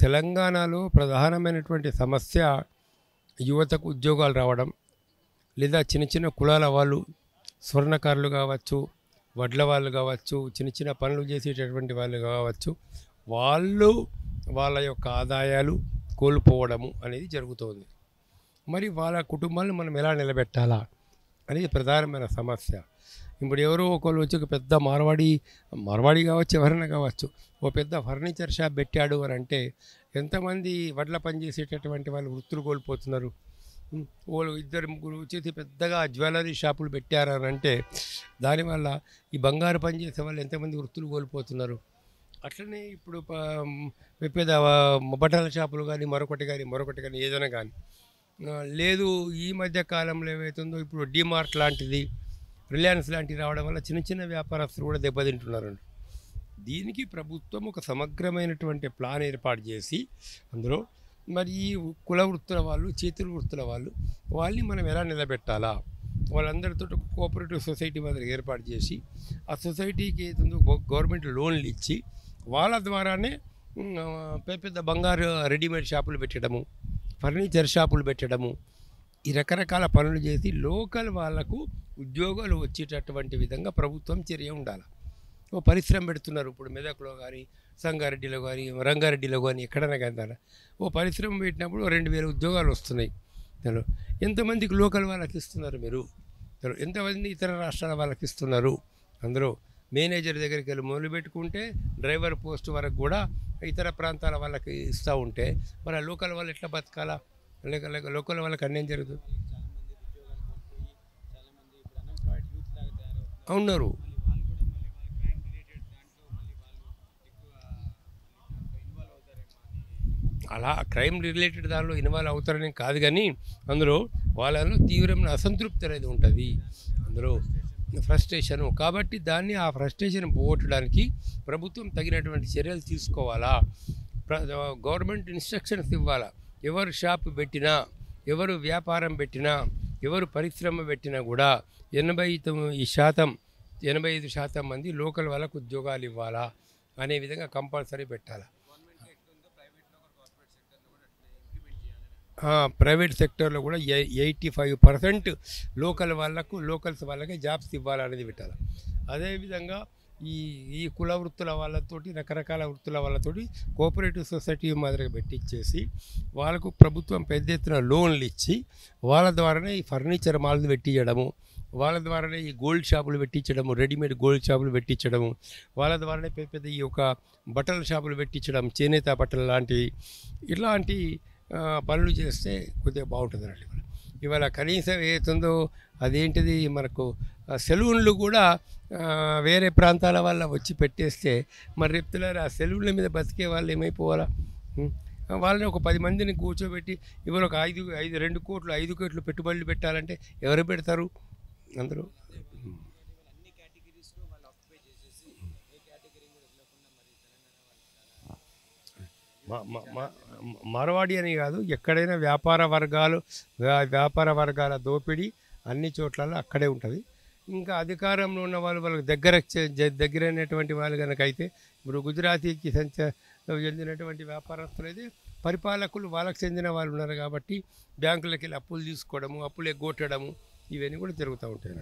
తెలంగాణలో ప్రధానమైనటువంటి సమస్య యువతకు ఉద్యోగాలు రావడం, లేదా చిన్న చిన్న కులాల వాళ్ళు స్వర్ణకారులు కావచ్చు, వడ్ల వాళ్ళు కావచ్చు, చిన్న చిన్న పనులు చేసేటటువంటి వాళ్ళు కావచ్చు, వాళ్ళు వాళ్ళ యొక్క ఆదాయాలు కోల్పోవడము అనేది జరుగుతోంది. మరి వాళ్ళ కుటుంబాలను మనం ఎలా నిలబెట్టాలా అనేది ప్రధానమైన సమస్య. ఇప్పుడు ఎవరో ఒకళ్ళు వచ్చి ఒక పెద్ద మార్వాడి కావచ్చు, ఎవరైనా కావచ్చు, ఓ పెద్ద ఫర్నిచర్ షాప్ పెట్టాడు అని అంటే ఎంతమంది వడ్ల పని చేసేటటువంటి వాళ్ళు వృత్తులు కోల్పోతున్నారు. వాళ్ళు ఇద్దరు ముగ్గురు వచ్చేసి పెద్దగా జ్యువెలరీ షాపులు పెట్టారని అంటే దానివల్ల ఈ బంగారు పని చేసే వాళ్ళు ఎంతమంది వృత్తులు కోల్పోతున్నారు. అట్లనే ఇప్పుడు పెద్ద బట్టల షాపులు కానీ మరొకటి కానీ ఏదైనా కానీ లేదు. ఈ మధ్య కాలంలో ఏమవుతుందో ఇప్పుడు డిమార్ట్ లాంటిది, రిలయన్స్ లాంటివి రావడం వల్ల చిన్న చిన్న వ్యాపారస్తులు కూడా దెబ్బతింటున్నారండి. దీనికి ప్రభుత్వం ఒక సమగ్రమైనటువంటి ప్లాన్ ఏర్పాటు చేసి అందులో మరి ఈ కుల వృత్తుల వాళ్ళు, చేతుల వృత్తుల వాళ్ళని మనం ఎలా నిలబెట్టాలా, వాళ్ళందరితో కోఆపరేటివ్ సొసైటీ మాదిరి ఏర్పాటు చేసి ఆ సొసైటీకి ఏదో గవర్నమెంట్ లోన్లు ఇచ్చి వాళ్ళ ద్వారానే పెద్ద బంగారు రెడీమేడ్ షాపులు పెట్టడము, ఫర్నిచర్ షాపులు పెట్టడము, ఈ రకరకాల పనులు చేసి లోకల్ వాళ్లకు ఉద్యోగాలు వచ్చేటటువంటి విధంగా ప్రభుత్వం చర్య ఉండాలి. ఓ పరిశ్రమ పెడుతున్నారు ఇప్పుడు మెదక్లో కానీ, సంగారెడ్డిలో కానీ, రంగారెడ్డిలో కానీ, ఎక్కడైనా కానీ ఓ పరిశ్రమ పెట్టినప్పుడు 2000 ఉద్యోగాలు వస్తున్నాయి. ఎంతమందికి లోకల్ వాళ్ళకి ఇస్తున్నారు మీరు? ఎంతమంది ఇతర రాష్ట్రాల వాళ్ళకి ఇస్తున్నారు? అందులో మేనేజర్ దగ్గరికి వెళ్ళి మొదలు పెట్టుకుంటే డ్రైవర్ పోస్ట్ వరకు కూడా ఇతర ప్రాంతాల వాళ్ళకి ఇస్తూ ఉంటే మరి లోకల్ వాళ్ళు ఎట్లా బతకాలా? లేక లోకల్ వాళ్ళకి అన్యాయం జరుగుతుంది. ఉన్నారు అలా క్రైమ్ రిలేటెడ్ దానిలో ఇన్వాల్వ్ అవుతారని కాదు, కానీ అందులో వాళ్ళలో తీవ్రమైన అసంతృప్తి అనేది ఉంటుంది, అందులో ఫ్రస్ట్రేషను. కాబట్టి ఆ ఫ్రస్ట్రేషన్ పోగొట్టడానికి ప్రభుత్వం తగినటువంటి చర్యలు తీసుకోవాలా, గవర్నమెంట్ ఇన్స్ట్రక్షన్స్ ఇవ్వాలా. ఎవరు షాప్ పెట్టినా, ఎవరు వ్యాపారం పెట్టినా, ఎవరు పరిశ్రమ పెట్టినా కూడా 85% మంది లోకల్ వాళ్ళకు ఉద్యోగాలు ఇవ్వాలా అనే విధంగా కంపల్సరీ పెట్టాలి. ప్రైవేట్ సెక్టర్లో కూడా 85% లోకల్స్ వాళ్ళకి జాబ్స్ ఇవ్వాలనేది పెట్టాలి. అదేవిధంగా ఈ కుల వృత్తుల వాళ్ళతోటి, రకరకాల వృత్తుల వాళ్ళతోటి కోఆపరేటివ్ సొసైటీ మాదిరిగా పెట్టించేసి వాళ్ళకు ప్రభుత్వం పెద్ద ఎత్తున లోన్లు ఇచ్చి వాళ్ళ ద్వారానే ఈ ఫర్నిచర్ మాల్స్ పెట్టించడము, వాళ్ళ ద్వారానే ఈ గోల్డ్ షాపులు పెట్టించడము, రెడీమేడ్ గోల్డ్ షాపులు పెట్టించడము, వాళ్ళ ద్వారానే పెద్ద ఈ యొక్క బట్టల షాపులు పెట్టించడం, చేనేత బట్టలు లాంటివి, ఇలాంటి పనులు చేస్తే కొద్దిగా బాగుంటుంది అన్నట్టు. ఇవాళ కనీసం ఏతుందో అదేంటిది మనకు సెలూన్లు కూడా వేరే ప్రాంతాల వల్ల వచ్చి పెట్టేస్తే మరి రేపుతున్నారు ఆ సెలూన్ల మీద బతికే వాళ్ళు ఏమైపోవాలా? వాళ్ళని ఒక 10 మందిని కూర్చోబెట్టి ఇవాళ ఒక 2 కోట్లు 5 కోట్లు పెట్టుబడులు పెట్టాలంటే ఎవరు పెడతారు? అందరూ మార్వాడి అని కాదు, ఎక్కడైనా వ్యాపార వర్గాల దోపిడీ అన్ని చోట్లలో అక్కడే ఉంటుంది. ఇంకా అధికారంలో ఉన్న వాళ్ళకి దగ్గరైనటువంటి వాళ్ళు కనుక అయితే ఇప్పుడు గుజరాతీకి చెందినటువంటి వ్యాపారస్తులు అయితే పరిపాలకులు వాళ్ళకి చెందిన వాళ్ళు ఉన్నారు కాబట్టి బ్యాంకులకి వెళ్ళి అప్పులు తీసుకోవడము, అప్పులు ఎగ్గొట్టడము, ఇవన్నీ కూడా జరుగుతూ ఉంటాయి.